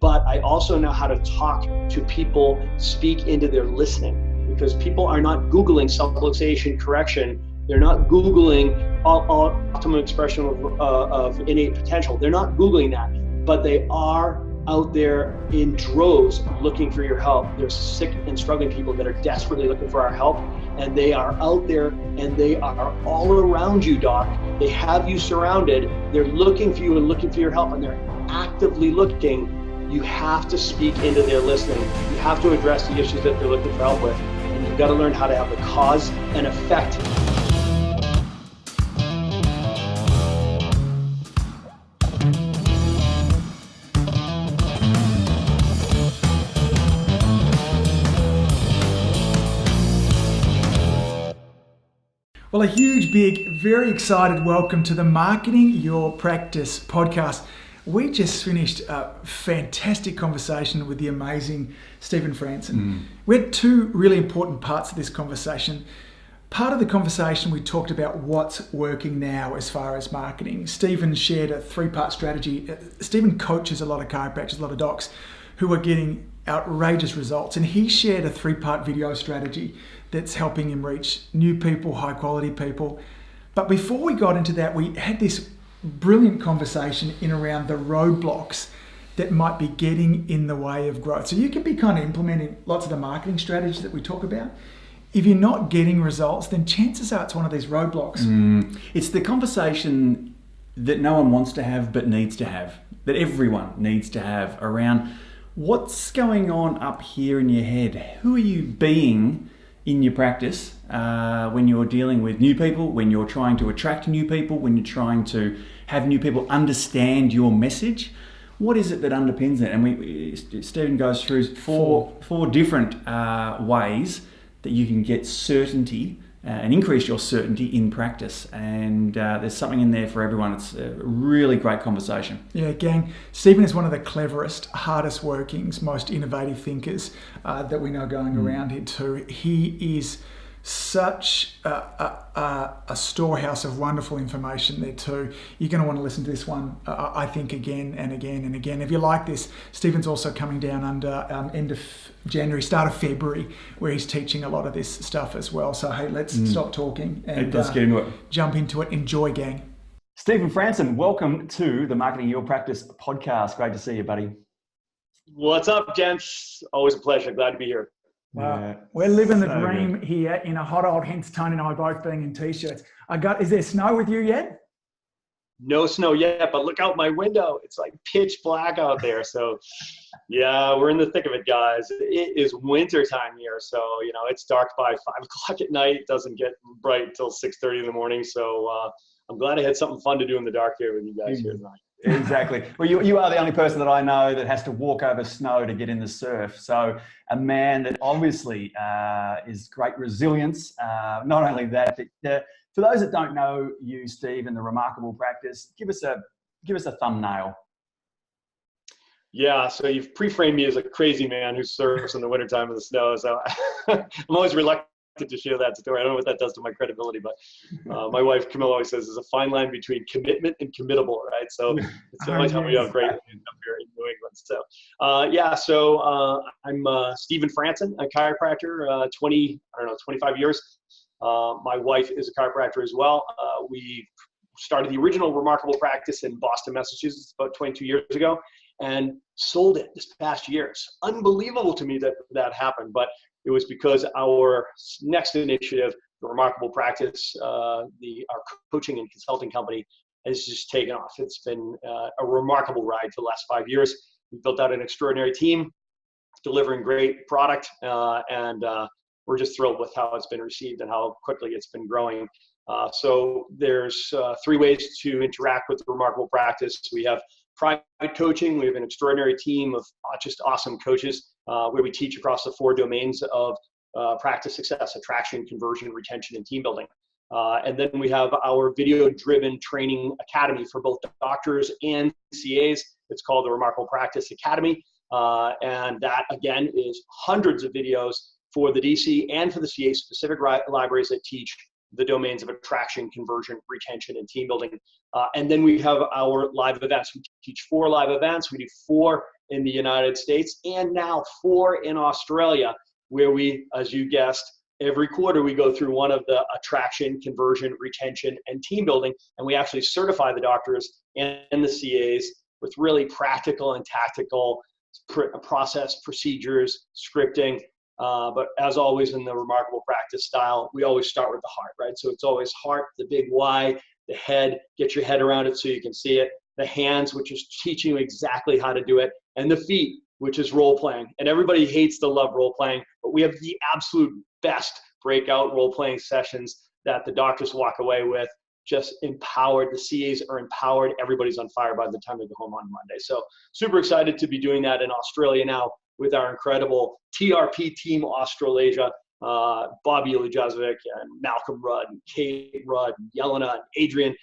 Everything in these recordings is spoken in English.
but I also know how to talk to people, speak into their listening, because people are not Googling subluxation correction. They're not Googling optimum expression of innate potential. They're not Googling that, but they are out there in droves looking for your help. There's sick and struggling people that are desperately looking for our help, and they are out there and they are all around you, Doc. They have you surrounded. They're looking for you and looking for your help, and they're actively looking. You have to speak into their listening. You have to address the issues that they're looking for help with, and you've got to learn how to have the cause and effect. Well, a huge, big, very excited welcome to the Marketing Your Practice podcast. We just finished a fantastic conversation with the amazing Stephen Franson. We had two really important parts of this conversation. Part of the conversation, we talked about what's working now as far as marketing. Stephen shared a three-part strategy. Stephen coaches a lot of chiropractors, a lot of docs who are getting outrageous results. And he shared a three-part video strategy that's helping him reach new people, high quality people. But before we got into that, we had this brilliant conversation in around the roadblocks that might be getting in the way of growth. So you can be kind of implementing lots of the marketing strategies that we talk about. If you're not getting results, then chances are it's one of these roadblocks. It's the conversation that no one wants to have but needs to have, that everyone needs to have around what's going on up here in your head. Who are you being in your practice when you're dealing with new people, when you're trying to attract new people, when you're trying to have new people understand your message? What is it that underpins it? And Stephen goes through four different ways that you can get certainty and increase your certainty in practice. And there's something in there for everyone. It's a really great conversation. Yeah, gang. Stephen is one of the cleverest, hardest workings, most innovative thinkers that we know going around here too. He is such a storehouse of wonderful information there too. You're going to want to listen to this one, I think, again and again and again. If you like this, Stephen's also coming down under end of January, start of February, where he's teaching a lot of this stuff as well. So hey, let's stop talking and let's get into it. Jump into it. Enjoy, gang. Stephen Franson, welcome to the Marketing Your Practice podcast. Great to see you, buddy. What's up, gents? Always a pleasure. Glad to be here. We're living the dream here in a hot old, hence Tony and I both being in t-shirts. Is there snow with you yet? No snow yet, but look out my window. It's like pitch black out there. So yeah, we're in the thick of it, guys. It is winter time here. So, it's dark by 5 o'clock at night. It doesn't get bright until 6:30 in the morning. So I'm glad I had something fun to do in the dark here with you guys here tonight. Exactly. Well, you are the only person that I know that has to walk over snow to get in the surf. So a man that obviously is great resilience. Not only that, but for those that don't know you, Steve, and the Remarkable Practice, give us a thumbnail. Yeah, so you've pre-framed me as a crazy man who surfs in the wintertime in the snow. So I'm always reluctant to share that story. I don't know what that does to my credibility, but my wife Camilla always says there's a fine line between commitment and committable, right? So it's the only time we have great land up here in New England. So I'm Stephen Franson, a chiropractor, 25 years. My wife is a chiropractor as well. We started the original Remarkable Practice in Boston, Massachusetts about 22 years ago and sold it this past year. It's unbelievable to me that happened, but it was because our next initiative, the Remarkable Practice, our coaching and consulting company, has just taken off. It's been a remarkable ride for the last 5 years. We built out an extraordinary team, delivering great product, and we're just thrilled with how it's been received and how quickly it's been growing. So there's 3 ways to interact with the Remarkable Practice. We have private coaching. We have an extraordinary team of just awesome coaches where we teach across the 4 domains of practice success: attraction, conversion, retention, and team building. And then we have our video-driven training academy for both doctors and CAs. It's called the Remarkable Practice Academy. And that, again, is hundreds of videos for the DC and for the CA specific libraries that teach the domains of attraction, conversion, retention, and team building. And then we have our live events. We teach 4 live events. We do 4 in the United States, and now 4 in Australia, where we, as you guessed, every quarter we go through one of the attraction, conversion, retention, and team building, and we actually certify the doctors and the CAs with really practical and tactical process, procedures, scripting. But as always in the Remarkable Practice style, we always start with the heart, right? So it's always heart, the big why, the head, get your head around it so you can see it, the hands, which is teaching you exactly how to do it, and the feet, which is role playing. And everybody hates to love role playing, but we have the absolute best breakout role playing sessions that the doctors walk away with just empowered. The CAs are empowered. Everybody's on fire by the time they go home on Monday. So super excited to be doing that in Australia now with our incredible TRP team Australasia, Bobby Lujazovic and Malcolm Rudd and Kate Rudd and Yelena and Adrian.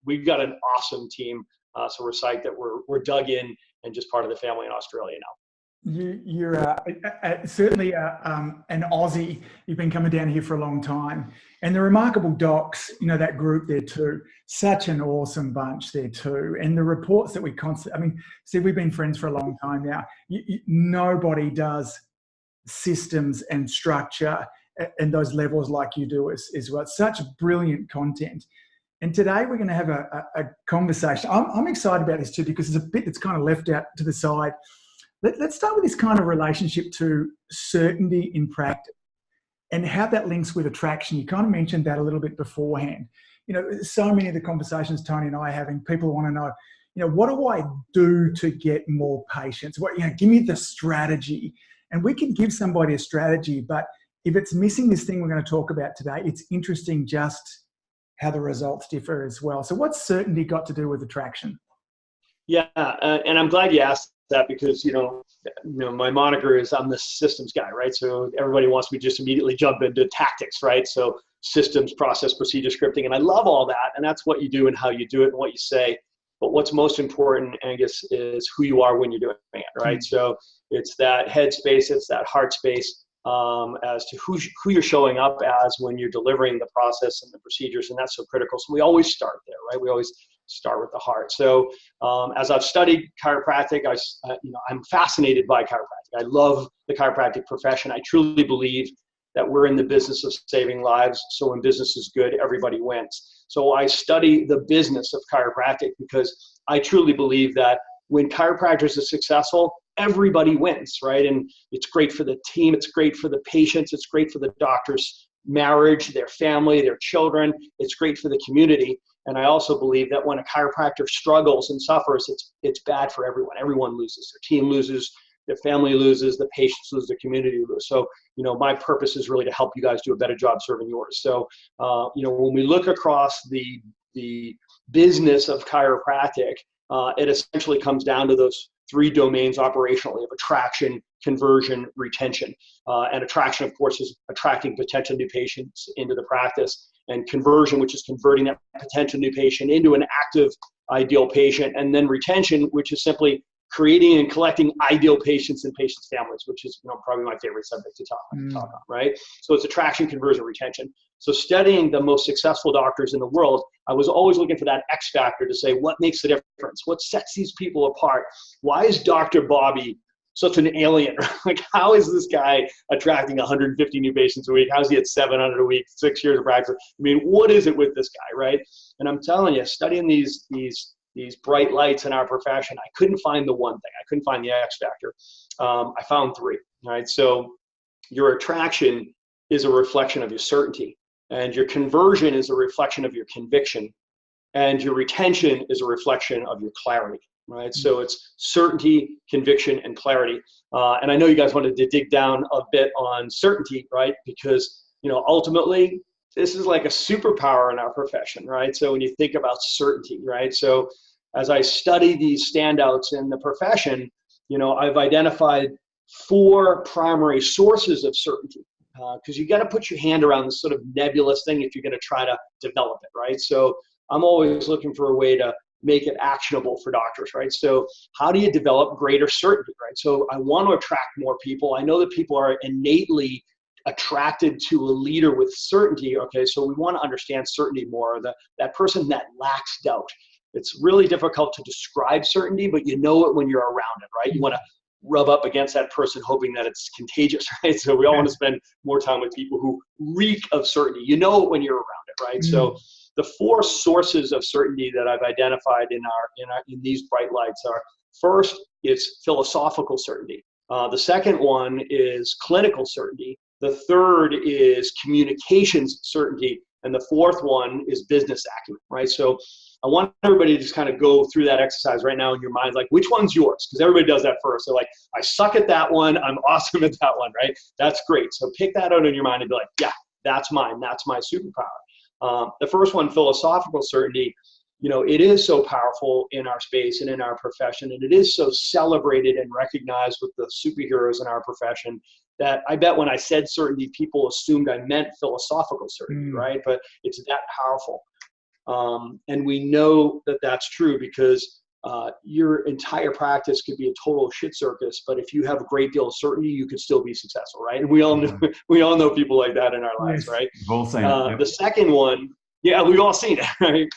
We've got an awesome team. So we're psyched that we're dug in and just part of the family in Australia now. You're certainly an Aussie. You've been coming down here for a long time. And the Remarkable Docs, that group there too, such an awesome bunch there too. And the reports that we constantly, see, we've been friends for a long time now. Nobody does systems and structure and those levels like you do as well. It's such brilliant content. And today we're going to have a conversation. I'm excited about this too because it's a bit that's kind of left out to the side. Let's start with this kind of relationship to certainty in practice and how that links with attraction. You kind of mentioned that a little bit beforehand. So many of the conversations Tony and I are having, people want to know, what do I do to get more patients? Give me the strategy. And we can give somebody a strategy, but if it's missing this thing we're going to talk about today, it's interesting just how the results differ as well. So what's certainty got to do with attraction? Yeah, and I'm glad you asked that because, my moniker is I'm the systems guy, right? So everybody wants me to just immediately jump into tactics, right? So systems, process, procedure, scripting, and I love all that. And that's what you do and how you do it and what you say. But what's most important, Angus, is who you are when you're doing it, right? Mm-hmm. So it's that head space, it's that heart space as to who you're showing up as when you're delivering the process and the procedures, and that's so critical. So we always start there, right? We always start with the heart. So as I've studied chiropractic, I'm fascinated by chiropractic. I love the chiropractic profession. I truly believe that we're in the business of saving lives. So when business is good, everybody wins. So I study the business of chiropractic because I truly believe that when chiropractors are successful, everybody wins, right? And it's great for the team. It's great for the patients. It's great for the doctor's marriage, their family, their children. It's great for the community. And I also believe that when a chiropractor struggles and suffers, it's bad for everyone. Everyone loses. Their team loses, their family loses, the patients lose, the community loses. So, my purpose is really to help you guys do a better job serving yours. So, when we look across the business of chiropractic, it essentially comes down to those 3 domains operationally of attraction, conversion, retention. And attraction, of course, is attracting potential new patients into the practice, and conversion, which is converting that potential new patient into an active ideal patient, and then retention, which is simply creating and collecting ideal patients and patients' families, which is probably my favorite subject to talk on, right? So it's attraction, conversion, retention. So studying the most successful doctors in the world, I was always looking for that X factor to say, what makes the difference? What sets these people apart? Why is Dr. Bobby such an alien? Like, how is this guy attracting 150 new patients a week? How is he at 700 a week, 6 years of practice? What is it with this guy, right? And I'm telling you, studying these bright lights in our profession, I couldn't find the one thing. I couldn't find the X factor. I found 3, right? So your attraction is a reflection of your certainty, and your conversion is a reflection of your conviction, and your retention is a reflection of your clarity, right? So it's certainty, conviction, and clarity. And I know you guys wanted to dig down a bit on certainty, right? Because, ultimately, this is like a superpower in our profession, right? So when you think about certainty, right? So as I study these standouts in the profession, I've identified 4 primary sources of certainty, because you got to put your hand around this sort of nebulous thing if you're going to try to develop it, right? So I'm always looking for a way to make it actionable for doctors, right? So how do you develop greater certainty, right? So I want to attract more people. I know that people are innately attracted to a leader with certainty. Okay, so we want to understand certainty more, that person that lacks doubt. it's really difficult to describe certainty, but you know it when you're around it, right? You want to rub up against that person hoping that it's contagious, right? So we all want to spend more time with people who reek of certainty. You know it when you're around it, right? So the 4 sources of certainty that I've identified in these bright lights are: first, it's philosophical certainty. The second one is clinical certainty. The third is communications certainty. And the fourth one is business acumen, right? So I want everybody to just kind of go through that exercise right now in your minds, like, which one's yours? Because everybody does that first. They're like, I suck at that one. I'm awesome at that one, right? That's great. So pick that out in your mind and be like, yeah, that's mine. That's my superpower. The first one, philosophical certainty, you know, it is so powerful in our space and in our profession, and it is so celebrated and recognized with the superheroes in our profession that I bet when I said certainty, people assumed I meant philosophical certainty, right? But it's that powerful. And we know that that's true because your entire practice could be a total shit circus, but if you have a great deal of certainty, you could still be successful, right? And we all know people like that in our lives, right? We've all seen it. The second one, yeah, we've all seen it, right?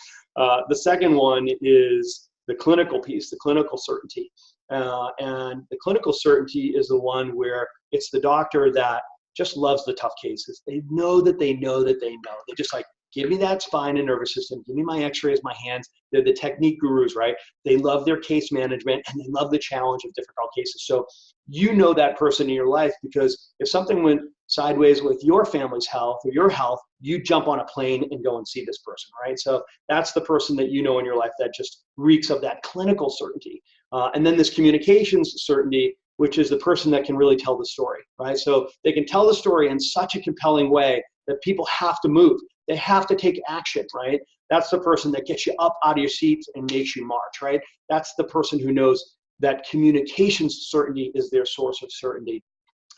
The second one is the clinical piece, the clinical certainty. And the clinical certainty is the one where it's the doctor that just loves the tough cases. They know that they know that they know. They just like, give me that spine and nervous system. Give me my x-rays, my hands. They're the technique gurus, right? They love their case management and they love the challenge of difficult cases. So you know that person in your life because if something went sideways with your family's health or your health, you jump on a plane and go and see this person, right? So that's the person that you know in your life that just reeks of that clinical certainty. And then this communications certainty, which is the person that can really tell the story, right? So they can tell the story in such a compelling way that people have to move. They have to take action, right? That's the person that gets you up out of your seats and makes you march, right? That's the person who knows that communications certainty is their source of certainty.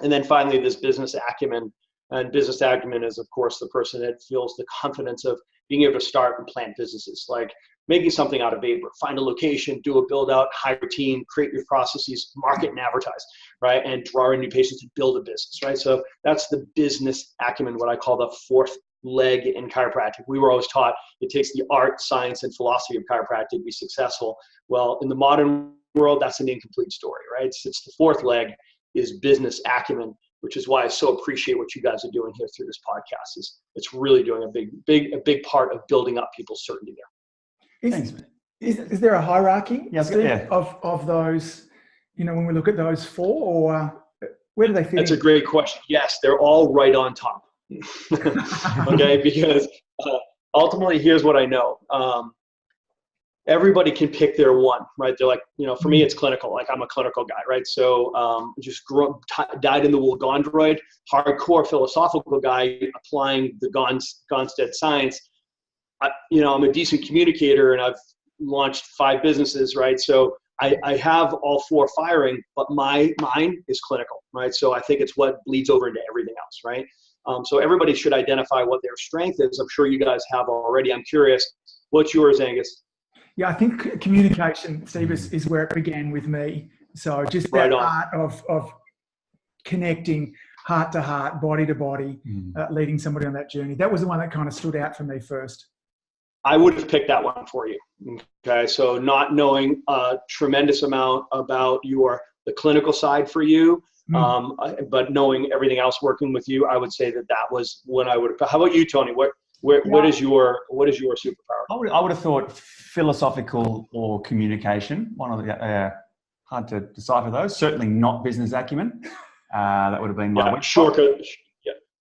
And then finally, this business acumen. And business acumen is, of course, the person that feels the confidence of being able to start and plant businesses, like making something out of vapor, find a location, do a build out, hire a team, create your processes, market and advertise, right? And draw in new patients and build a business, right? So that's the business acumen, what I call the fourth leg in chiropractic. We were always taught it takes the art, science, and philosophy of chiropractic to be successful. Well, in the modern world, that's an incomplete story, right? It's the fourth leg is business acumen, which is why I so appreciate what you guys are doing here through this podcast. It's really doing a big part of building up people's certainty there. Thanks. Is there a hierarchy Yeah. of those, you know, when we look at those 4, or where do they fit That's in? a great question. Yes, they're all right on top. Okay, because ultimately, here's what I know. Everybody can pick their one, right? They're like, you know, for me, it's clinical. Like I'm a clinical guy, right? So just dyed in the wool gondroid, hardcore philosophical guy applying the Gonstead science. I'm a decent communicator and I've launched 5 businesses, right? So I have all 4 firing, but mine is clinical, right? So I think it's what bleeds over into everything else, right? So everybody should identify what their strength is. I'm sure you guys have already. I'm curious, what's yours, Angus? Yeah, I think communication, Steve, is where it began with me. So just that art of connecting heart to heart, body to body, leading somebody on that journey. That was the one that kind of stood out for me first. I would have picked that one for you. Okay, so not knowing a tremendous amount about the clinical side for you, but knowing everything else working with you, I would say that was when I would have. How about you, Tony? What is your superpower? I would have thought philosophical or communication. One of the hard to decipher those. Certainly not business acumen. That would have been my shortcut.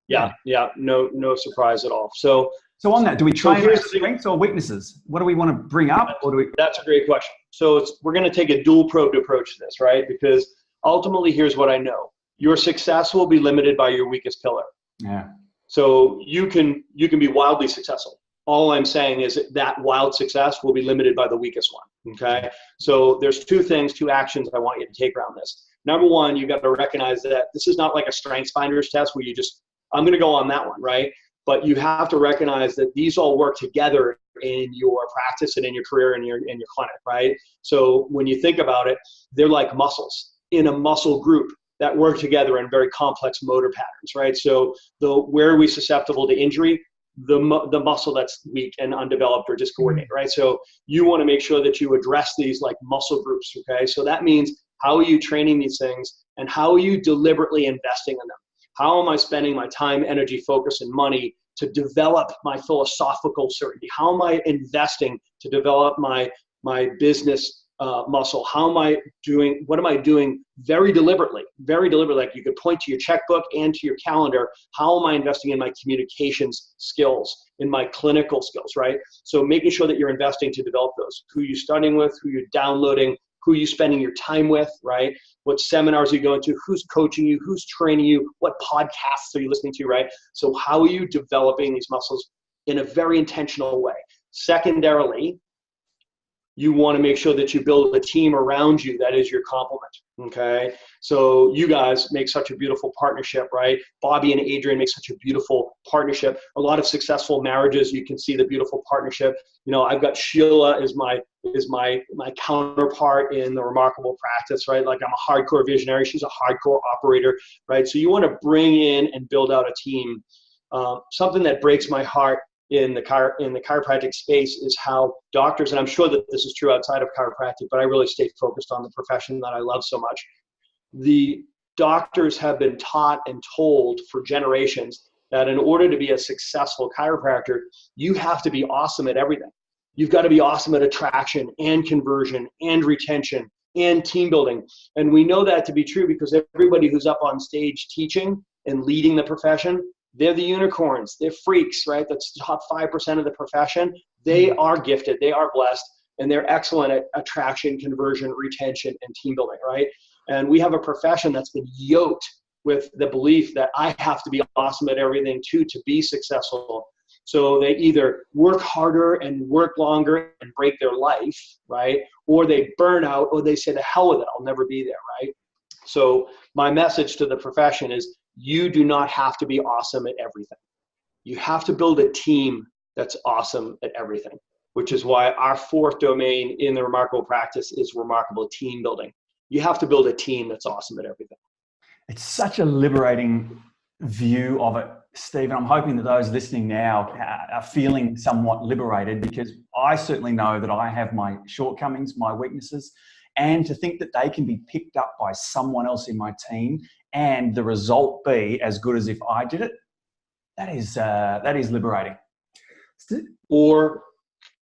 Yeah. No surprise at all. So on that, do we train our strengths or weaknesses? What do we want to bring up? That's a great question. So we're going to take a dual probed approach to this, right? Because ultimately, here's what I know: your success will be limited by your weakest pillar. Yeah. So you can be wildly successful. All I'm saying is that wild success will be limited by the weakest one. Okay. So there's 2 actions I want you to take around this. Number one, you got to recognize that this is not like a strengths finders test where I'm going to go on that one, right? But you have to recognize that these all work together in your practice and in your career and in your clinic, right? So when you think about it, they're like muscles in a muscle group that work together in very complex motor patterns, right? So where are we susceptible to injury? the muscle that's weak and undeveloped or discoordinated, right? So you want to make sure that you address these like muscle groups, okay? So that means, how are you training these things, and how are you deliberately investing in them? How am I spending my time, energy, focus, and money to develop my philosophical certainty? How am I investing to develop my business muscle? How am I doing, what am I doing very deliberately, like you could point to your checkbook and to your calendar. How am I investing in my communications skills, in my clinical skills, right? So making sure that you're investing to develop those. Who you're studying with, who you're downloading, who you're spending your time with, right? What seminars are you going to, who's coaching you, who's training you, what podcasts are you listening to, right? So how are you developing these muscles in a very intentional way? Secondarily, you want to make sure that you build a team around you that is your complement, okay? So you guys make such a beautiful partnership, right? Bobby and Adrian make such a beautiful partnership. A lot of successful marriages, you can see the beautiful partnership. You know, I've got Sheila is my counterpart in the Remarkable Practice, right? Like, I'm a hardcore visionary, she's a hardcore operator, right? So you want to bring in and build out a team. Something that breaks my heart in the chiropractic space is how doctors, and I'm sure that this is true outside of chiropractic, but I really stay focused on the profession that I love so much. The doctors have been taught and told for generations that in order to be a successful chiropractor, you have to be awesome at everything. You've got to be awesome at attraction and conversion and retention and team building. And we know that to be true because everybody who's up on stage teaching and leading the profession, they're the unicorns, they're freaks, right? That's the top 5% of the profession. They are gifted, they are blessed, and they're excellent at attraction, conversion, retention, and team building, right? And we have a profession that's been yoked with the belief that I have to be awesome at everything too to be successful. So they either work harder and work longer and break their life, right? Or they burn out, or they say, the hell with it, I'll never be there, right? So my message to the profession is, you do not have to be awesome at everything. You have to build a team that's awesome at everything, which is why our fourth domain in the Remarkable Practice is remarkable team building. You have to build a team that's awesome at everything. It's such a liberating view of it, Stephen. I'm hoping that those listening now are feeling somewhat liberated, because I certainly know that I have my shortcomings, my weaknesses, and to think that they can be picked up by someone else in my team and the result be as good as if I did it, that is liberating. Or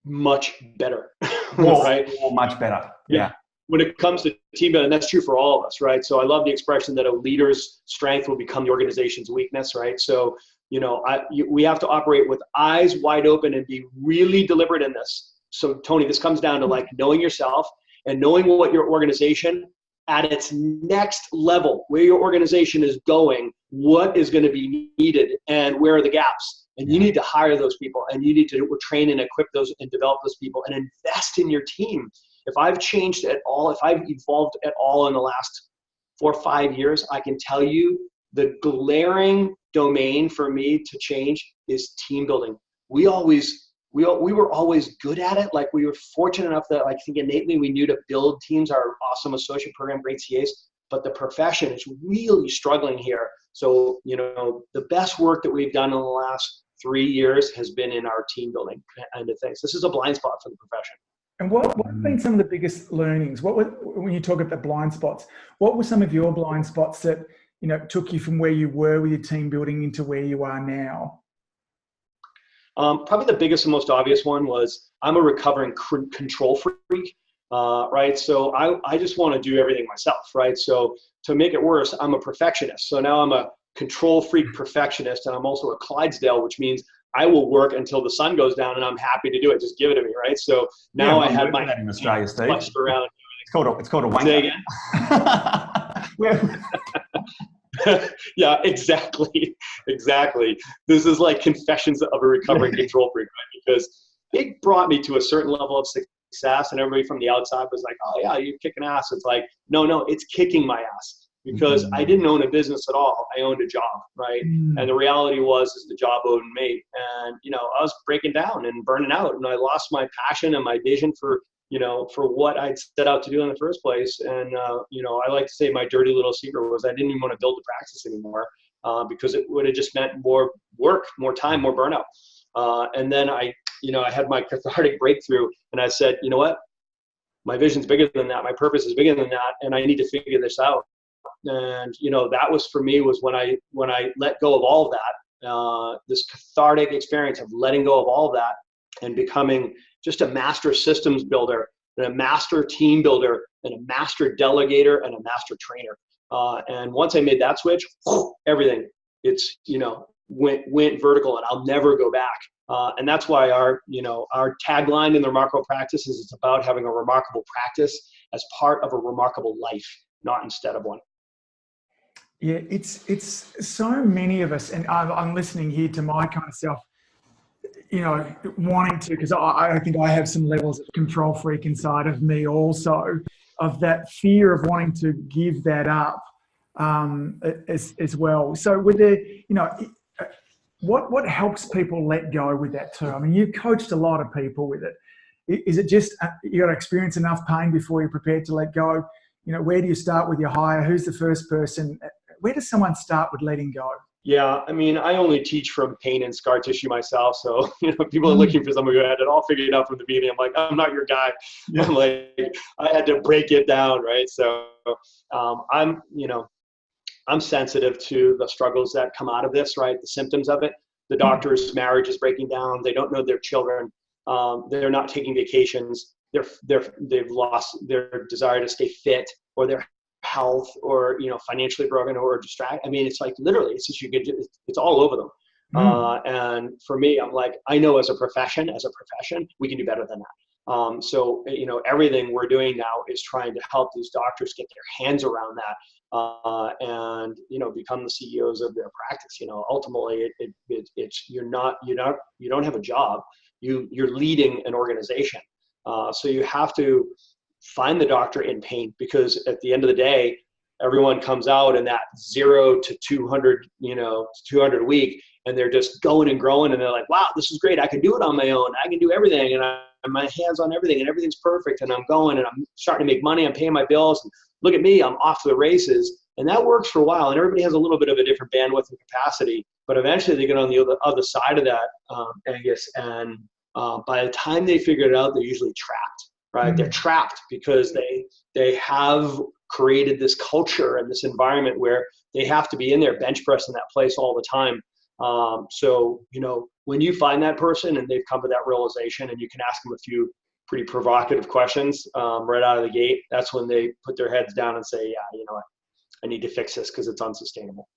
much better, right? Or much better, yeah. When it comes to team building, that's true for all of us, right? So I love the expression that a leader's strength will become the organization's weakness, right? So, you know, we have to operate with eyes wide open and be really deliberate in this. So Tony, this comes down to like knowing yourself and knowing what your organization at its next level, where your organization is going, what is going to be needed and where are the gaps. And you need to hire those people, and you need to train and equip those and develop those people and invest in your team. If I've changed at all, if I've evolved at all in the last 4 or 5 years, I can tell you the glaring domain for me to change is team building. We were always good at it. Like, we were fortunate enough that, like, I think innately we knew to build teams, our awesome associate program, great CAs, but the profession is really struggling here. So, you know, the best work that we've done in the last 3 years has been in our team building end of things. This is a blind spot for the profession. And what have been some of the biggest learnings? When you talk about the blind spots, what were some of your blind spots that, you know, took you from where you were with your team building into where you are now? Probably the biggest and most obvious one was, I'm a recovering control freak, right? So I just want to do everything myself, right? So to make it worse, I'm a perfectionist. So now I'm a control freak perfectionist, and I'm also a Clydesdale, which means I will work until the sun goes down and I'm happy to do it. Just give it to me, right? So now I had my in Australia, Steve. Around. It's called a wanker. Say again? Yeah, exactly. This is like confessions of a recovering control freak, right? Because it brought me to a certain level of success, and everybody from the outside was like, "Oh yeah, you're kicking ass." It's like, no, it's kicking my ass, because I didn't own a business at all. I owned a job, right? And the reality is the job owned me, and you know, I was breaking down and burning out, and I lost my passion and my vision for what I'd set out to do in the first place. And, you know, I like to say my dirty little secret was I didn't even want to build a practice anymore. because it would have just meant more work, more time, more burnout. And then I had my cathartic breakthrough, and I said, you know what? My vision's bigger than that. My purpose is bigger than that, and I need to figure this out. And that was for me was when I let go of all of that, this cathartic experience of letting go of all of that and becoming just a master systems builder and a master team builder and a master delegator and a master trainer. And once I made that switch, everything went vertical, and I'll never go back. And that's why our tagline in the Remarkable Practice is it's about having a remarkable practice as part of a remarkable life, not instead of one. Yeah, it's so many of us, and I'm listening here to my kind of self, wanting to, because I think I have some levels of control freak inside of me also, of that fear of wanting to give that up as well. So with what helps people let go with that too? I mean, you've coached a lot of people with it. Is it just you got to experience enough pain before you're prepared to let go? Where do you start with your hire? Who's the first person? Where does someone start with letting go? Yeah, I mean, I only teach from pain and scar tissue myself. So, people are looking for someone who had it all figured out from the beginning. I'm like, I'm not your guy. Yeah. I'm like, I had to break it down, right? So I'm sensitive to the struggles that come out of this, right? The symptoms of it. The doctor's marriage is breaking down. They don't know their children. They're not taking vacations. They've lost their desire to stay fit, or their health, or financially broken, or distracted. I mean, it's like literally, it's just it's all over them. And for me, I'm like, I know as a profession, we can do better than that. So everything we're doing now is trying to help these doctors get their hands around that, and become the CEOs of their practice. Ultimately, it's you don't have a job. You're leading an organization. So you have to find the doctor in pain, because at the end of the day, everyone comes out in that 0 to 200, 200 a week, and they're just going and growing, and they're like, wow, this is great. I can do it on my own. I can do everything, and my hands on everything, and everything's perfect, and I'm going, and I'm starting to make money. I'm paying my bills. And look at me, I'm off to the races. And that works for a while, and everybody has a little bit of a different bandwidth and capacity, but eventually they get on the other side of that, Angus, and by the time they figure it out, they're usually trapped. Right? They're trapped because they have created this culture and this environment where they have to be in there bench pressing that place all the time. So, when you find that person and they've come to that realization, and you can ask them a few pretty provocative questions right out of the gate, that's when they put their heads down and say, yeah, I need to fix this because it's unsustainable.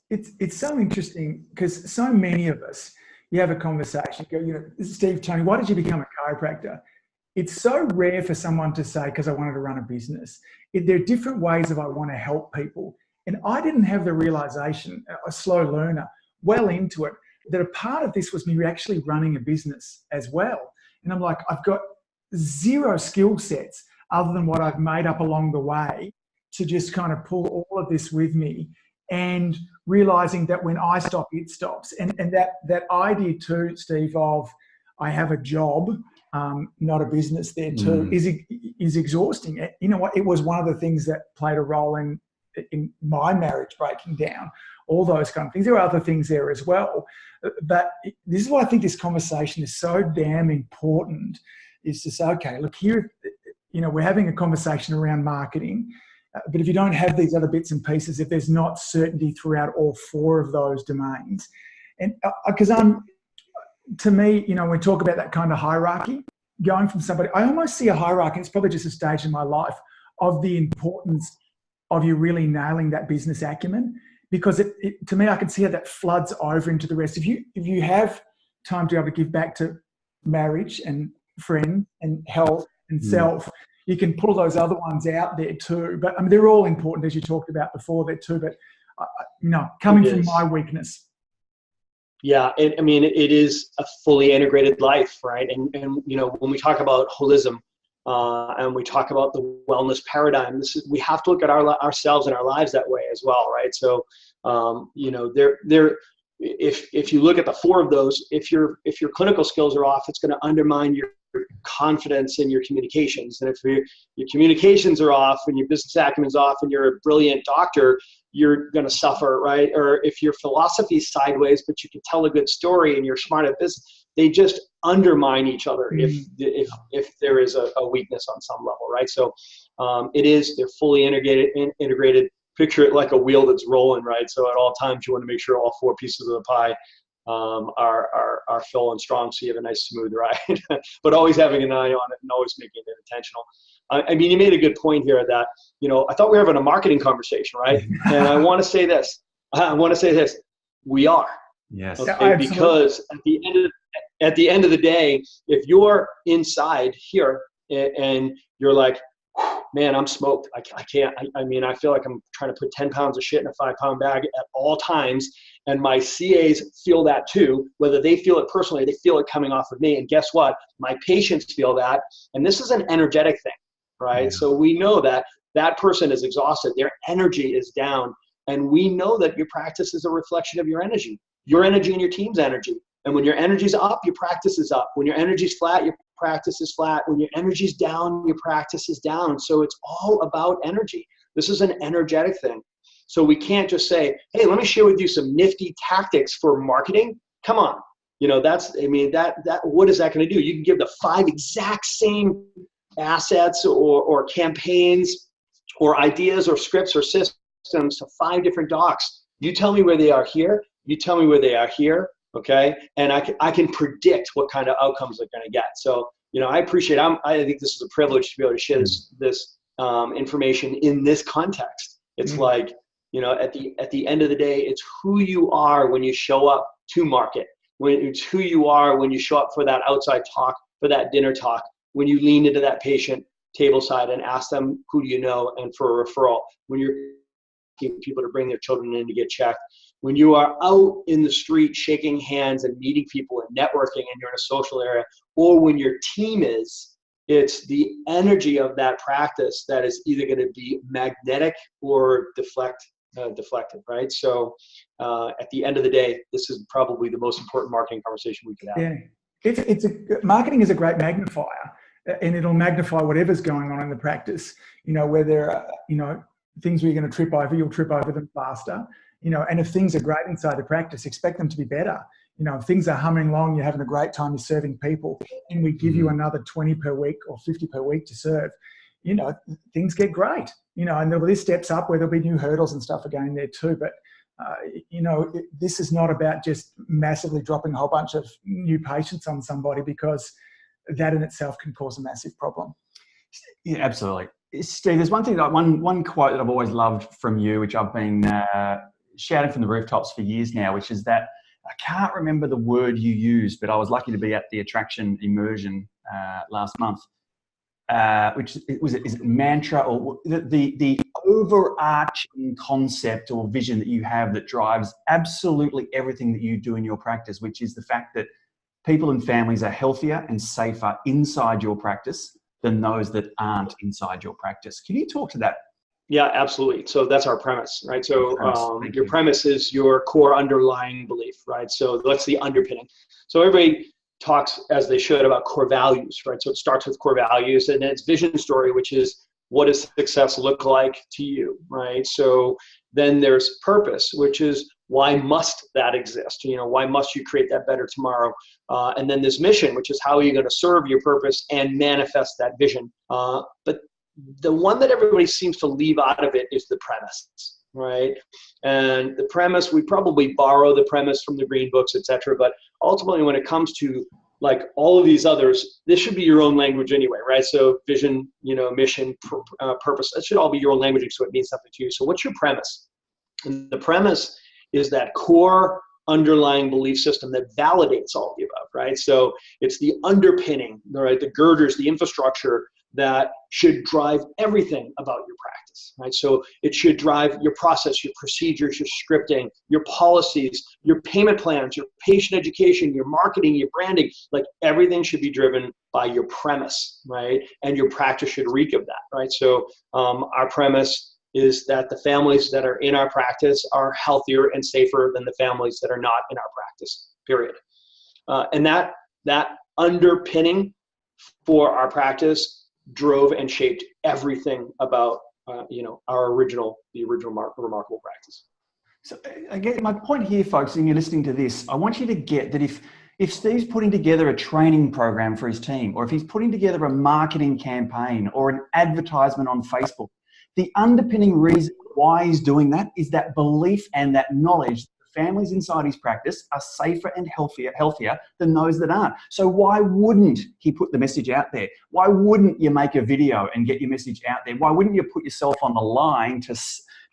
It's so interesting, because so many of us, you have a conversation, go, Steve, Tony, why did you become a chiropractor? It's so rare for someone to say, because I wanted to run a business. There are different ways of I want to help people. And I didn't have the realization, a slow learner, well into it, that a part of this was me actually running a business as well. And I'm like, I've got zero skill sets other than what I've made up along the way to just kind of pull all of this with me, and realizing that when I stop, it stops. And that idea too, Steve, of I have a job, not a business there too, is exhausting. You know what? It was one of the things that played a role in my marriage breaking down, all those kind of things. There are other things there as well. But this is why I think this conversation is so damn important, is to say, okay, look here, we're having a conversation around marketing, but if you don't have these other bits and pieces, if there's not certainty throughout all four of those domains, and because to me, we talk about that kind of hierarchy, going from somebody, I almost see a hierarchy, it's probably just a stage in my life, of the importance of you really nailing that business acumen, because to me, I can see how that floods over into the rest. If you have time to be able to give back to marriage and friend and health and self, you can pull those other ones out there too. But I mean, they're all important, as you talked about before there too, but coming from my weakness. Yeah, it is a fully integrated life, right? And when we talk about holism and we talk about the wellness paradigm, we have to look at ourselves and our lives that way as well, right? So, if you look at the four of those, if your clinical skills are off, it's going to undermine your confidence in your communications. And if your communications are off and your business acumen's off and you're a brilliant doctor, you're going to suffer, right? Or if your philosophy is sideways, but you can tell a good story and you're smart at business, they just undermine each other if there is a weakness on some level, right? So they're fully integrated. Picture it like a wheel that's rolling, right? So at all times you want to make sure all 4 pieces of the pie are full and strong, so you have a nice smooth ride. But always having an eye on it and always making it intentional. I mean, you made a good point here that, I thought we were having a marketing conversation, right? And I want to say this. We are. Yes. Okay? Yeah, because at the end of the day, if you're inside here and you're like, man, I'm smoked. I can't. I feel like I'm trying to put 10 pounds of shit in a 5-pound bag at all times. And my CAs feel that too, whether they feel it personally, they feel it coming off of me. And guess what? My patients feel that. And this is an energetic thing, right? Yeah. So we know that that person is exhausted. Their energy is down. And we know that your practice is a reflection of your energy and your team's energy. And when your energy's up, your practice is up. When your energy's flat, your practice is flat. When your energy's down, your practice is down. So it's all about energy. This is an energetic thing. So we can't just say, hey, let me share with you some nifty tactics for marketing. Come on. What is that going to do? You can give the 5 exact same assets or campaigns or ideas or scripts or systems to 5 different docs. You tell me where they are here. You tell me where they are here. Okay. And I can predict what kind of outcomes they're going to get. So, I appreciate, I think this is a privilege to be able to share this information in this context. It's like, at the end of the day, it's who you are when you show up to market, it's who you are when you show up for that outside talk, for that dinner talk, when you lean into that patient table side and ask them, who do you know? And for a referral, when you're asking people to bring their children in to get checked, when you are out in the street shaking hands and meeting people and networking and you're in a social area, or when your team is, it's the energy of that practice that is either going to be magnetic or deflective, right? So at the end of the day, this is probably the most important marketing conversation we could have. Yeah, marketing is a great magnifier, and it'll magnify whatever's going on in the practice. Where there are, things where you're going to trip over, you'll trip over them faster. And if things are great inside the practice, expect them to be better. If things are humming along, you're having a great time, you're serving people, and we give you another 20 per week or 50 per week to serve, things get great. And there'll be steps up where there'll be new hurdles and stuff again there too. But, this is not about just massively dropping a whole bunch of new patients on somebody, because that in itself can cause a massive problem. Yeah, absolutely. Steve, there's one thing one quote that I've always loved from you, which I've been shouting from the rooftops for years now, which is that, I can't remember the word you used, but I was lucky to be at the attraction immersion last month, which is it mantra, or the overarching concept or vision that you have that drives absolutely everything that you do in your practice, which is the fact that people and families are healthier and safer inside your practice than those that aren't inside your practice. Can you talk to that? Yeah, absolutely. So that's our premise, right? So your premise is your core underlying belief, right? So that's the underpinning. So everybody talks, as they should, about core values, right? So it starts with core values, and then it's vision story, which is, what does success look like to you, right? So then there's purpose, which is, why must that exist? Why must you create that better tomorrow? And then there's mission, which is, how are you going to serve your purpose and manifest that vision? But the one that everybody seems to leave out of it is the premise, right? And the premise, we probably borrow the premise from the green books, etc. But ultimately, when it comes to like all of these others, this should be your own language anyway, right? So vision, mission, purpose, that should all be your own language, so it means something to you. So what's your premise? And the premise is that core underlying belief system that validates all of the above, right? So it's the underpinning, right? The girders, the infrastructure that should drive everything about your practice, right? So it should drive your process, your procedures, your scripting, your policies, your payment plans, your patient education, your marketing, your branding. Like, everything should be driven by your premise, right? And your practice should reek of that, right? So our premise is that the families that are in our practice are healthier and safer than the families that are not in our practice, period. And that underpinning for our practice drove and shaped everything about our the original Remarkable Practice. So again, my point here, folks, and you're listening to this, I want you to get that if Steve's putting together a training program for his team, or if he's putting together a marketing campaign or an advertisement on Facebook, the underpinning reason why he's doing that is that belief and that knowledge that the families inside his practice are safer and healthier than those that aren't. So why wouldn't he put the message out there? Why wouldn't you make a video and get your message out there? Why wouldn't you put yourself on the line to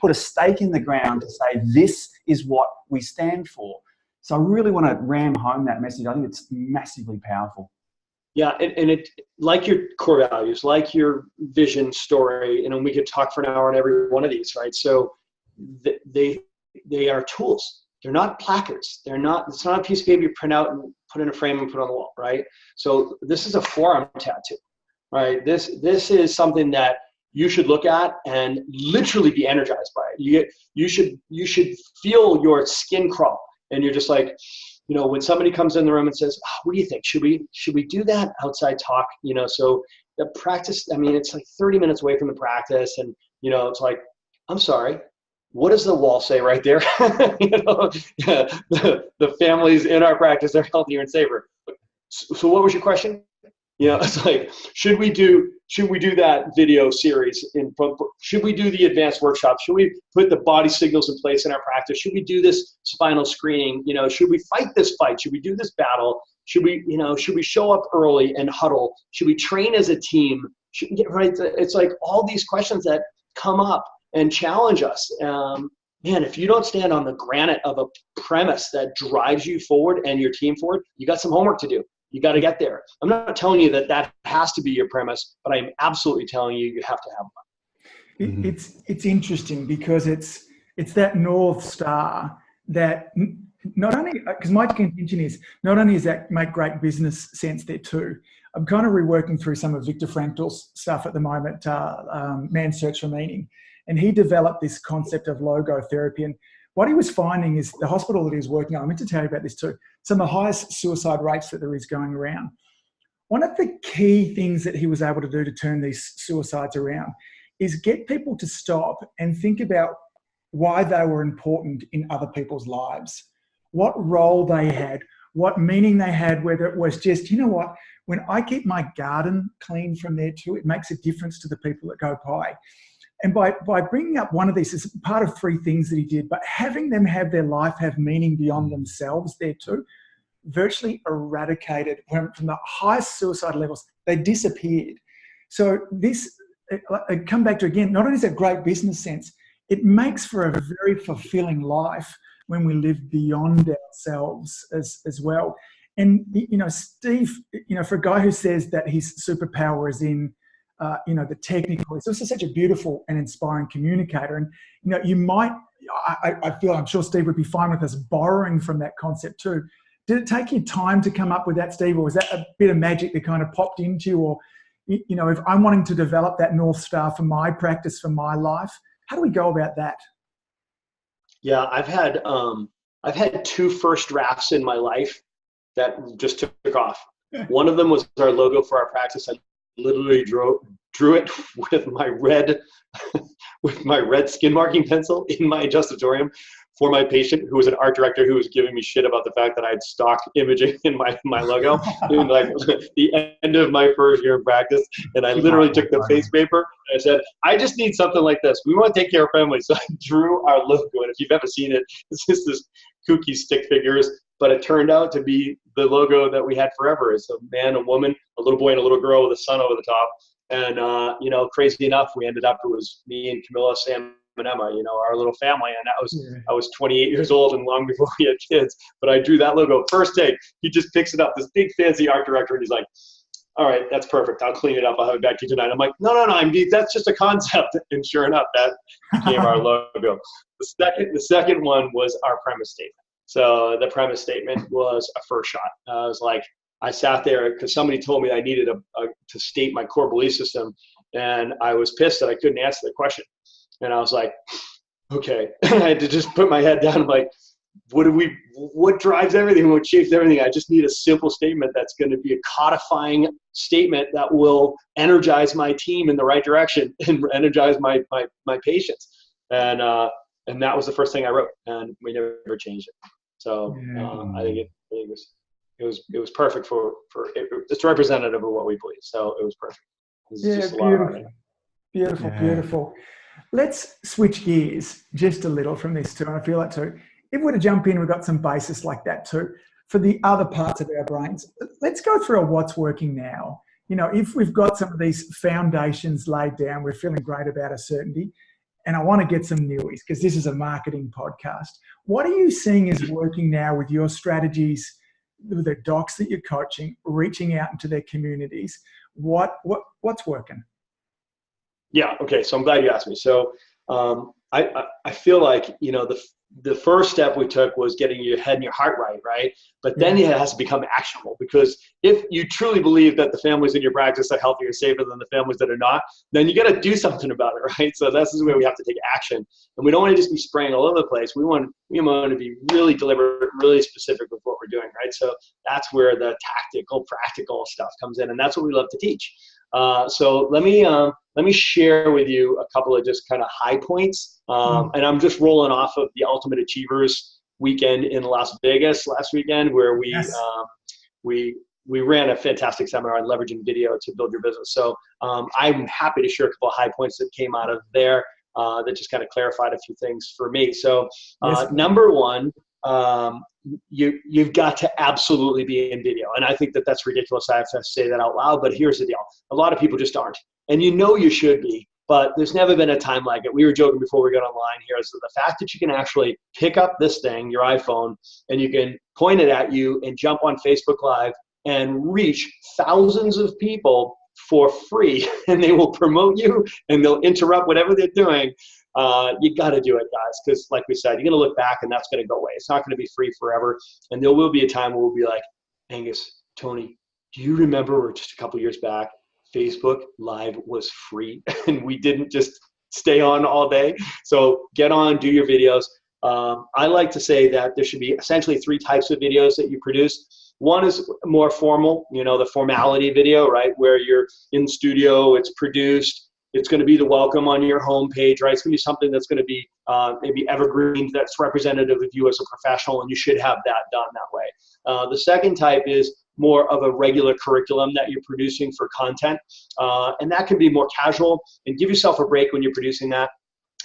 put a stake in the ground to say, this is what we stand for? So I really want to ram home that message. I think it's massively powerful. Yeah, and it, like your core values, like your vision story, and we could talk for an hour on every one of these, right? So they are tools. They're not placards. It's not a piece of paper you print out and put in a frame and put on the wall, right? So this is a forearm tattoo, right? This is something that you should look at and literally be energized by it. You should feel your skin crawl, and you're just like, when somebody comes in the room and says, what do you think? Should we do that outside talk? So the practice, it's like 30 minutes away from the practice, and it's like, I'm sorry, what does the wall say right there? The families in our practice are healthier and safer. So what was your question? It's like, should we do that video series? Should we do the advanced workshop? Should we put the body signals in place in our practice? Should we do this spinal screening? Should we fight this fight? Should we do this battle? Should we show up early and huddle? Should we train as a team? Right? It's like all these questions that come up and challenge us. If you don't stand on the granite of a premise that drives you forward and your team forward, you got some homework to do. You got to get there. I'm not telling you that has to be your premise, but I'm absolutely telling you have to have one. It's interesting because it's that North Star that not only, because my contention is, not only does that make great business sense there too. I'm kind of reworking through some of Viktor Frankl's stuff at the moment, Man's Search for Meaning, and he developed this concept of logotherapy. And what he was finding is the hospital that he was working on, I meant to tell you about this too, some of the highest suicide rates that there is going around. One of the key things that he was able to do to turn these suicides around is get people to stop and think about why they were important in other people's lives, what role they had, what meaning they had, whether it was just, when I keep my garden clean from there too, it makes a difference to the people that go by. And by bringing up one of these, as part of 3 things that he did, but having them have their life have meaning beyond themselves there too, virtually eradicated from the highest suicide levels. They disappeared. So this, I come back to again, not only is it great business sense, it makes for a very fulfilling life when we live beyond ourselves as well. And, Steve, for a guy who says that his superpower is in the technical, he's also such a beautiful and inspiring communicator. And, I'm sure Steve would be fine with us borrowing from that concept too. Did it take you time to come up with that, Steve, or was that a bit of magic that kind of popped into you? Or, if I'm wanting to develop that North Star for my practice, for my life, how do we go about that? Yeah, I've had 2 first drafts in my life that just took off. One of them was our logo for our practice. I literally drew it with my red skin marking pencil in my adjustatorium for my patient, who was an art director who was giving me shit about the fact that I had stock imaging in my logo in like the end of my first year of practice. And I literally took the face paper and I said, I just need something like this. We want to take care of families. So I drew our logo. And if you've ever seen it, it's just this kooky stick figures, but it turned out to be the logo that we had forever. It's a man, a woman, a little boy and a little girl with a sun over the top. And, crazy enough, it was me and Camilla, Sam, and Emma, our little family. And I was 28 years old and long before we had kids, but I drew that logo first take. He just picks it up, this big fancy art director. And he's like, all right, that's perfect. I'll clean it up. I'll have it back to you tonight. I'm like, no, that's just a concept. And sure enough, that became our logo. The second one was our premise statement. So the premise statement was a first shot. I was like, I sat there because somebody told me I needed to state my core belief system. And I was pissed that I couldn't answer the question. And I was like, okay. I had to just put my head down. I'm like, what drives everything, what shapes everything? I just need a simple statement that's going to be a codifying statement that will energize my team in the right direction and energize my patients. And that was the first thing I wrote, and we never changed it. So I think it was perfect for it's representative of what we believe. So it was perfect. It was Beautiful. Let's switch gears just a little from this too. And I feel like too, if we're to jump in, we've got some basis like that too. For the other parts of our brains, let's go through what's working now. You know, if we've got some of these foundations laid down, we're feeling great about our certainty. And I want to get some newies because this is a marketing podcast. What are you seeing is working now with your strategies, with the docs that you're coaching, reaching out into their communities? What's working? Yeah. Okay. So I'm glad you asked me. So I feel like, you know, the first step we took was getting your head and your heart right? But then it has to become actionable, because if you truly believe that the families in your practice are healthier and safer than the families that are not, then you got to do something about it, right? So this is where we have to take action, and we don't want to just be spraying all over the place. We want to be really deliberate, really specific with what we're doing, right? So that's where the tactical, practical stuff comes in, and that's what we love to teach. So let me share with you a couple of just kind of high points. And I'm just rolling off of the Ultimate Achievers weekend in Las Vegas last weekend, where we ran a fantastic seminar on leveraging video to build your business. So I'm happy to share a couple of high points that came out of there that just kind of clarified a few things for me. So number one, you've got to absolutely be in video. And I think that that's ridiculous. I have to say that out loud, but here's the deal. A lot of people just aren't. And you know you should be, but there's never been a time like it. We were joking before we got online here. So the fact that you can actually pick up this thing, your iPhone, and you can point it at you and jump on Facebook Live and reach thousands of people for free, and they will promote you and they'll interrupt whatever they're doing. You got to do it, guys, because like we said, you're going to look back and that's going to go away. It's not going to be free forever. And there will be a time where we'll be like, Angus, Tony, do you remember just a couple years back, Facebook Live was free and we didn't just stay on all day? So get on, do your videos. I like to say that there should be essentially 3 types of videos that you produce. One is more formal, you know, the formality video, right, where you're in studio, it's produced. It's going to be the welcome on your homepage, right? It's going to be something that's going to be maybe evergreen, that's representative of you as a professional, and you should have that done that way. The second type is more of a regular curriculum that you're producing for content, and that can be more casual. And give yourself a break when you're producing that,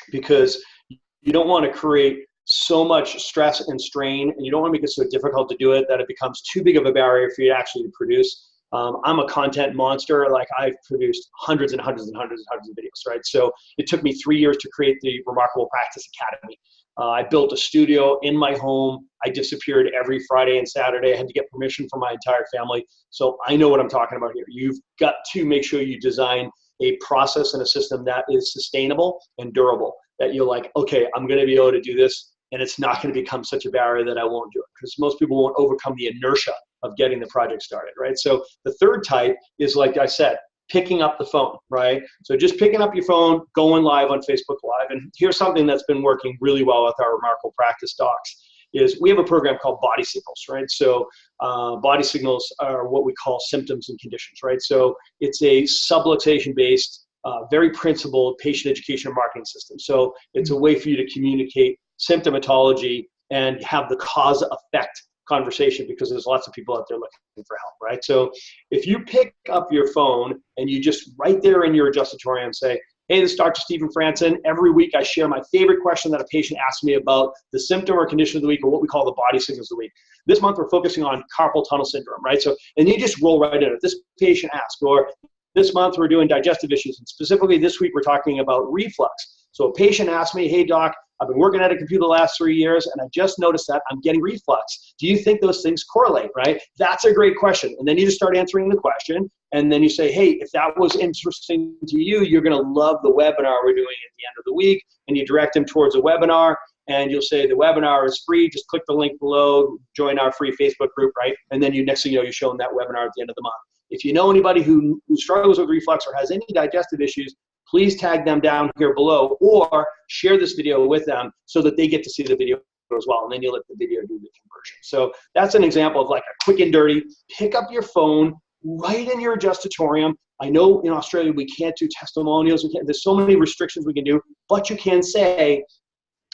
because you don't want to create so much stress and strain, and you don't want to make it so difficult to do it that it becomes too big of a barrier for you to actually produce. I'm a content monster. Like, I've produced hundreds and hundreds and hundreds and hundreds of videos, right? So it took me 3 years to create the Remarkable Practice Academy. I built a studio in my home. I disappeared every Friday and Saturday. I had to get permission from my entire family. So I know what I'm talking about here. You've got to make sure you design a process and a system that is sustainable and durable, that you're like, okay, I'm going to be able to do this, and it's not going to become such a barrier that I won't do it, because most people won't overcome the inertia of getting the project started, right? So the third type is, like I said, picking up the phone, right? So just picking up your phone, going live on Facebook Live. And here's something that's been working really well with our Remarkable Practice docs is we have a program called Body Signals, right? So body signals are what we call symptoms and conditions, right? So it's a subluxation-based, very principled patient education and marketing system. So it's a way for you to communicate symptomatology and have the cause-effect conversation, because there's lots of people out there looking for help, right? So if you pick up your phone and you just right there in your adjustatorium say, hey, this is Dr. Stephen Franson. Every week I share my favorite question that a patient asks me about the symptom or condition of the week, or what we call the body signals of the week. This month we're focusing on carpal tunnel syndrome, right? So, and you just roll right in it. This patient asked, or this month we're doing digestive issues, and specifically this week we're talking about reflux. So a patient asked me, hey doc, I've been working at a computer the last 3 years, and I just noticed that I'm getting reflux. Do you think those things correlate, right? That's a great question. And then you just start answering the question, and then you say, hey, if that was interesting to you, you're going to love the webinar we're doing at the end of the week, and you direct them towards a webinar, and you'll say the webinar is free. Just click the link below, join our free Facebook group, right? And then next thing you know, you're showing that webinar at the end of the month. If you know anybody who struggles with reflux or has any digestive issues, please tag them down here below, or share this video with them so that they get to see the video as well, and then you let the video do the conversion. So that's an example of like a quick and dirty, pick up your phone, right in your adjustatorium. I know in Australia we can't do testimonials, there's so many restrictions we can do, but you can say,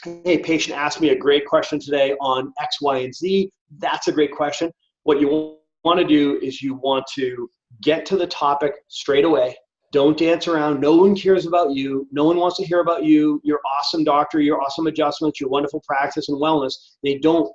hey, patient asked me a great question today on X, Y, and Z. That's a great question. What you want to do is you want to get to the topic straight away. Don't dance around. No one cares about you. No one wants to hear about you. Your awesome doctor, your awesome adjustments, your wonderful practice and wellness.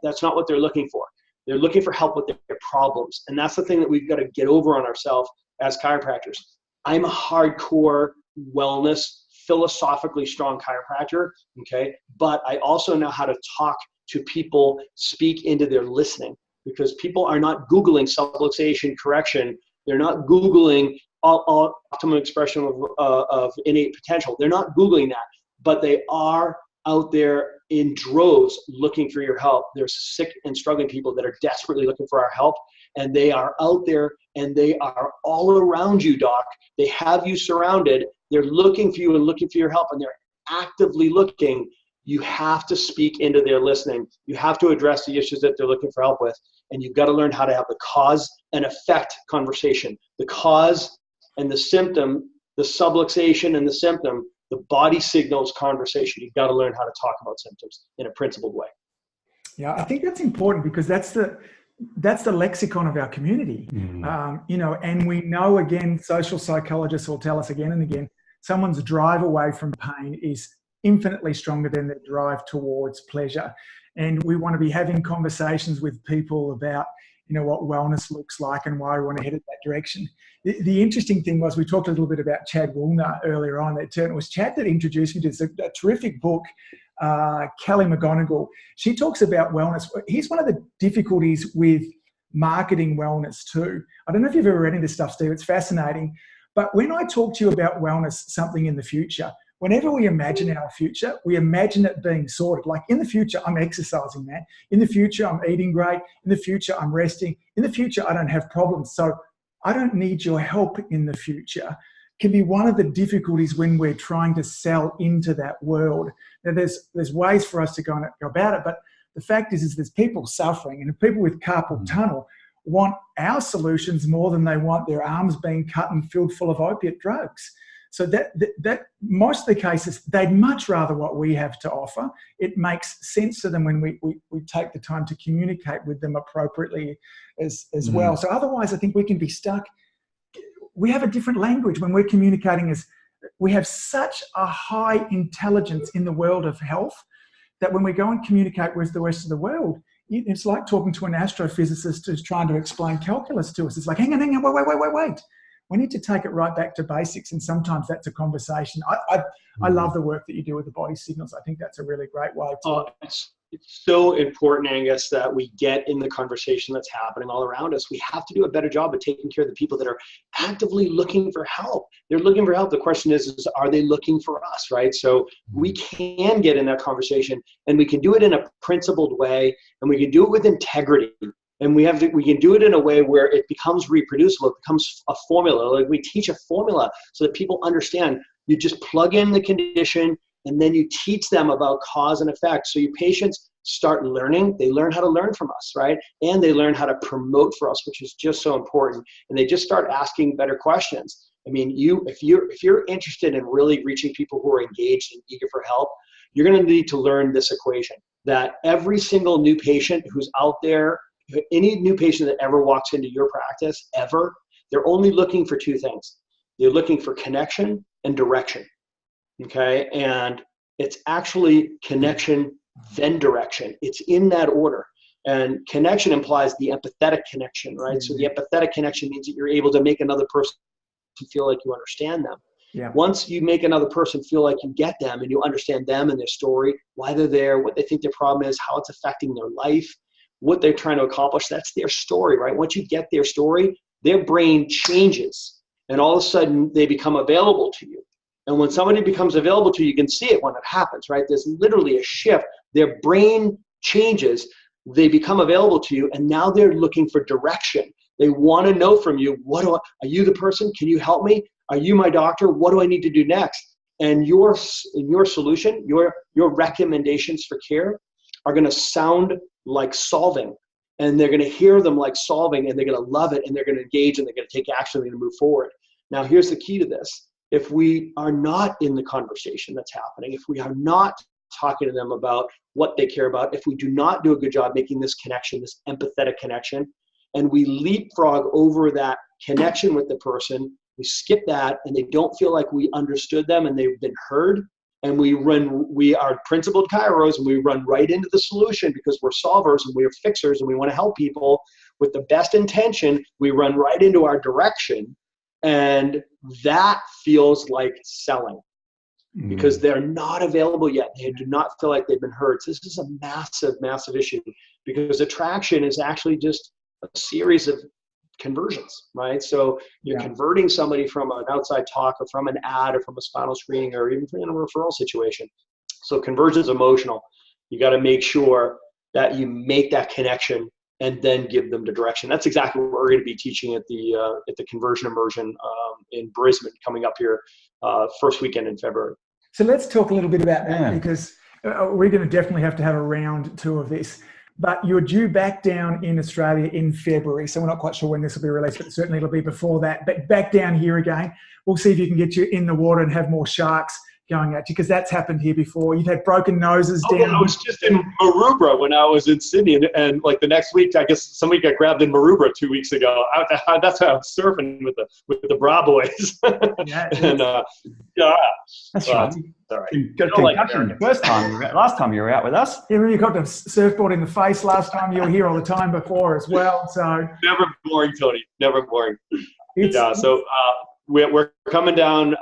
That's not what they're looking for. They're looking for help with their problems. And that's the thing that we've got to get over on ourselves as chiropractors. I'm a hardcore wellness, philosophically strong chiropractor, okay? But I also know how to talk to people, speak into their listening, because people are not Googling subluxation correction. They're not Googling optimum expression of innate potential. They're not Googling that, but they are out there in droves looking for your help. There's sick and struggling people that are desperately looking for our help, and they are out there and they are all around you, doc. They have you surrounded. They're looking for you and looking for your help, and they're actively looking. You have to speak into their listening. You have to address the issues that they're looking for help with, and you've got to learn how to have the cause and effect conversation. The cause and the symptom, the subluxation and the symptom, the body signals conversation. You've got to learn how to talk about symptoms in a principled way. Yeah, I think that's important, because that's the lexicon of our community. And we know, again, social psychologists will tell us again and again, someone's drive away from pain is infinitely stronger than their drive towards pleasure. And we want to be having conversations with people about, what wellness looks like and why we want to head in that direction. The interesting thing was, we talked a little bit about Chad Woolner earlier on. It was Chad that introduced me to a terrific book, Kelly McGonigal. She talks about wellness. Here's one of the difficulties with marketing wellness too. I don't know if you've ever read into this stuff, Steve. It's fascinating. But when I talk to you about wellness, something in the future, whenever we imagine our future, we imagine it being sorted. Like, in the future, I'm exercising, man. In the future, I'm eating great. In the future, I'm resting. In the future, I don't have problems. So I don't need your help in the future. Can be one of the difficulties when we're trying to sell into that world. Now, there's ways for us to go about it, but the fact is there's people suffering, and people with carpal tunnel want our solutions more than they want their arms being cut and filled full of opiate drugs. So that most of the cases, they'd much rather what we have to offer. It makes sense to them when we take the time to communicate with them appropriately as well. So otherwise, I think we can be stuck. We have a different language when we're communicating. We have such a high intelligence in the world of health that when we go and communicate with the rest of the world, it's like talking to an astrophysicist who's trying to explain calculus to us. It's like, hang on, wait. We need to take it right back to basics, and sometimes that's a conversation. I love the work that you do with the body signals. I think that's a really great way to... It's so important, Angus, that we get in the conversation that's happening all around us. We have to do a better job of taking care of the people that are actively looking for help. They're looking for help. The question is are they looking for us, right? So we can get in that conversation, and we can do it in a principled way, and we can do it with integrity. And we can do it in a way where it becomes reproducible. It becomes a formula. Like, we teach a formula so that people understand. You just plug in the condition, and then you teach them about cause and effect. So your patients start learning. They learn how to learn from us, right? And they learn how to promote for us, which is just so important. And they just start asking better questions. I mean, if you're interested in really reaching people who are engaged and eager for help, you're going to need to learn this equation, that every single new patient who's out there, any new patient that ever walks into your practice, ever, they're only looking for two things. They're looking for connection and direction, okay? And it's actually connection, then direction. It's in that order. And connection implies the empathetic connection, right? So the empathetic connection means that you're able to make another person feel like you understand them. Yeah. Once you make another person feel like you get them and you understand them and their story, why they're there, what they think their problem is, how it's affecting their life, what they're trying to accomplish, that's their story, right? Once you get their story, their brain changes, and all of a sudden they become available to you. And when somebody becomes available to you, you can see it when it happens, right? There's literally a shift. Their brain changes, they become available to you, and now they're looking for direction. They want to know from you, are you the person? Can you help me? Are you my doctor? What do I need to do next? And your solution, your recommendations for care are going to sound like solving, and they're going to hear them like solving, and they're going to love it, and they're going to engage, and they're going to take action, they're going to move forward. Now, here's the key to this. If we are not in the conversation that's happening, if we are not talking to them about what they care about, if we do not do a good job making this connection, this empathetic connection, and we leapfrog over that connection with the person, we skip that, and they don't feel like we understood them and they've been heard, and we are principled chiros, and we run right into the solution because we're solvers and we're fixers and we want to help people with the best intention. We run right into our direction, and that feels like selling because they're not available yet. They do not feel like they've been heard. So this is a massive, massive issue because attraction is actually just a series of conversions, right? So you're converting somebody from an outside talk or from an ad or from a spinal screening or even from a referral situation. So conversion is emotional. You got to make sure that you make that connection and then give them the direction. That's exactly what we're going to be teaching at the conversion immersion in Brisbane coming up here first weekend in February. So let's talk a little bit about that because we're going to definitely have to have a round two of this. But you're due back down in Australia in February, so we're not quite sure when this will be released, but certainly it'll be before that. But back down here again, we'll see if you can get you in the water and have more sharks going at you, because that's happened here before. You've had broken noses down. I was just in Maroubra when I was in Sydney, and like the next week, I guess somebody got grabbed in Maroubra 2 weeks ago. That's how I was surfing with the Bra Boys. That's right. Sorry. You got a concussion last time you were out with us. Yeah, you got the surfboard in the face last time. You were here all the time before as well. So never boring, Tony. Never boring. So we're coming down,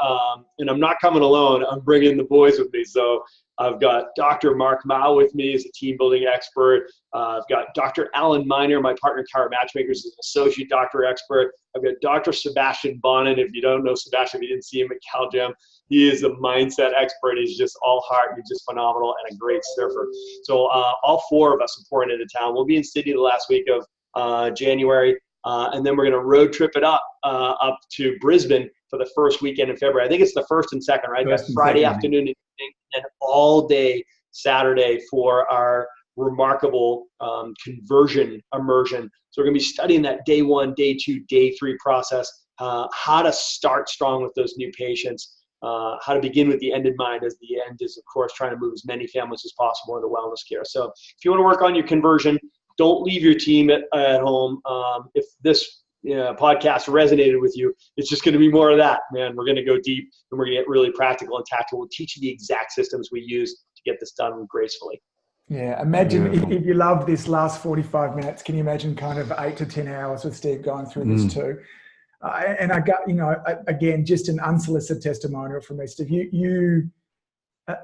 and I'm not coming alone. I'm bringing the boys with me. So I've got Dr. Mark Mao with me as a team building expert. I've got Dr. Alan Miner, my partner in Chiro Matchmakers, as an associate doctor expert. I've got Dr. Sebastian Bonin. If you don't know Sebastian, if you didn't see him at CalGem, he is a mindset expert. He's just all heart. He's just phenomenal and a great surfer. So all four of us are pouring into town. We'll be in Sydney the last week of January. And then we're going to road trip it up to Brisbane for the first weekend in February. I think it's the 1st and 2nd, right? That's Friday afternoon and all day Saturday for our remarkable conversion immersion. So we're going to be studying that day 1, day 2, day 3 process, how to start strong with those new patients, how to begin with the end in mind, as the end is, of course, trying to move as many families as possible into wellness care. So if you want to work on your conversion, don't leave your team at home. If this podcast resonated with you, it's just going to be more of that, man. We're going to go deep, and we're going to get really practical and tactical. We'll teach you the exact systems we use to get this done gracefully. Yeah, imagine if you loved this last 45 minutes, can you imagine kind of 8 to 10 hours with Steve going through this too? And I got, again, just an unsolicited testimonial from me, Steve. You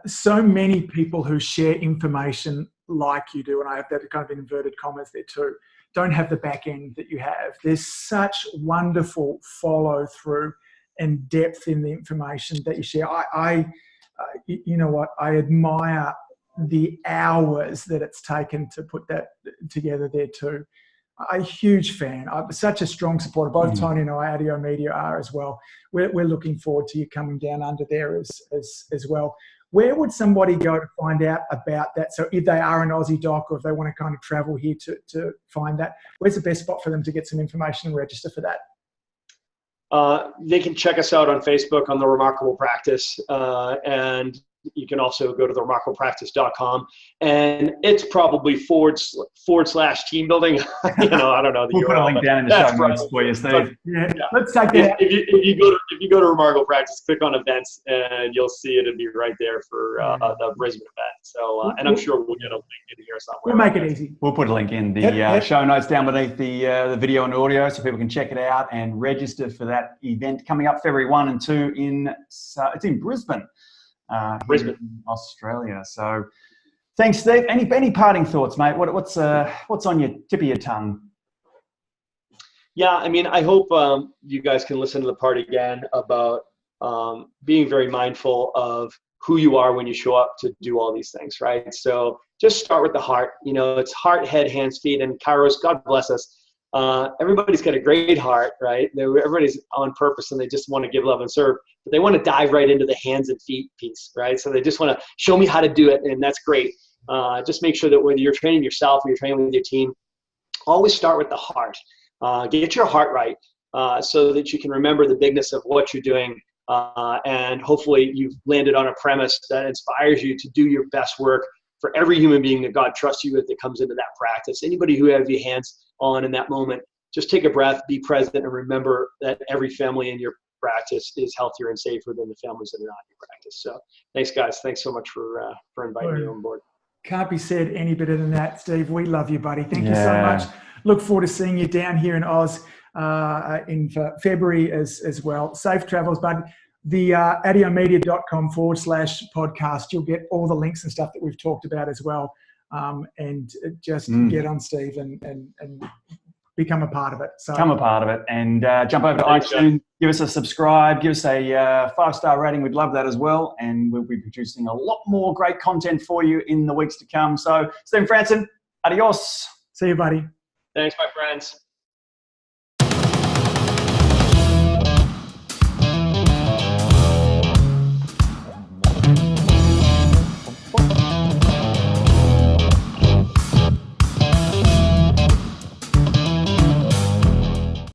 so many people who share information like you do, and I have that kind of inverted commas there too, don't have the back end that you have. There's such wonderful follow through and depth in the information that you share. You know what? I admire the hours that it's taken to put that together there too. I'm a huge fan. I'm such a strong supporter. Both Tony and I, ADIO Media, are as well. We're looking forward to you coming down under there as well. Where would somebody go to find out about that? So if they are an Aussie doc, or if they want to kind of travel here to find that, where's the best spot for them to get some information and register for that? They can check us out on Facebook on The Remarkable Practice, and you can also go to theremarkablepractice.com, and it's probably / team building. I don't know. We'll put a link down in the show notes for you, Steve. Let's take that. If you go to Remarkable Practice, click on events, and you'll see it'll be right there for the Brisbane event. So, and I'm sure we'll get a link in here somewhere. We'll make it easy. We'll put a link in the show notes down beneath the video and audio, so people can check it out and register for that event coming up February 1 and 2 it's in Brisbane. Brisbane, Australia. So, thanks, Steve. Any parting thoughts, mate? What's on your tip of your tongue? Yeah, I mean, I hope you guys can listen to the part again about being very mindful of who you are when you show up to do all these things, right? So just start with the heart. It's heart, head, hands, feet, and Kairos. God bless us. Everybody's got a great heart, right? Everybody's on purpose, and they just want to give love and serve, but they want to dive right into the hands and feet piece, right? So they just want to show me how to do it, and that's great. just make sure that whether you're training yourself or you're training with your team, always start with the heart. Get your heart right so that you can remember the bigness of what you're doing. And hopefully you've landed on a premise that inspires you to do your best work for every human being that God trusts you with that comes into that practice. Anybody who have your hands on in that moment, just take a breath, be present, and remember that every family in your practice is healthier and safer than the families that are not in your practice. So thanks, guys. Thanks so much for inviting me on board. Can't be said any better than that, Steve. We love you, buddy. Thank you so much. Look forward to seeing you down here in Oz in February as well. Safe travels, bud. The adiomedia.com/podcast. You'll get all the links and stuff that we've talked about as well. And just get on, Steve, and become a part of it. So become a part of it, and jump over to iTunes, give us a subscribe, give us a 5-star rating. We'd love that as well. And we'll be producing a lot more great content for you in the weeks to come. So, Stephen Franson, adios. See you, buddy. Thanks, my friends.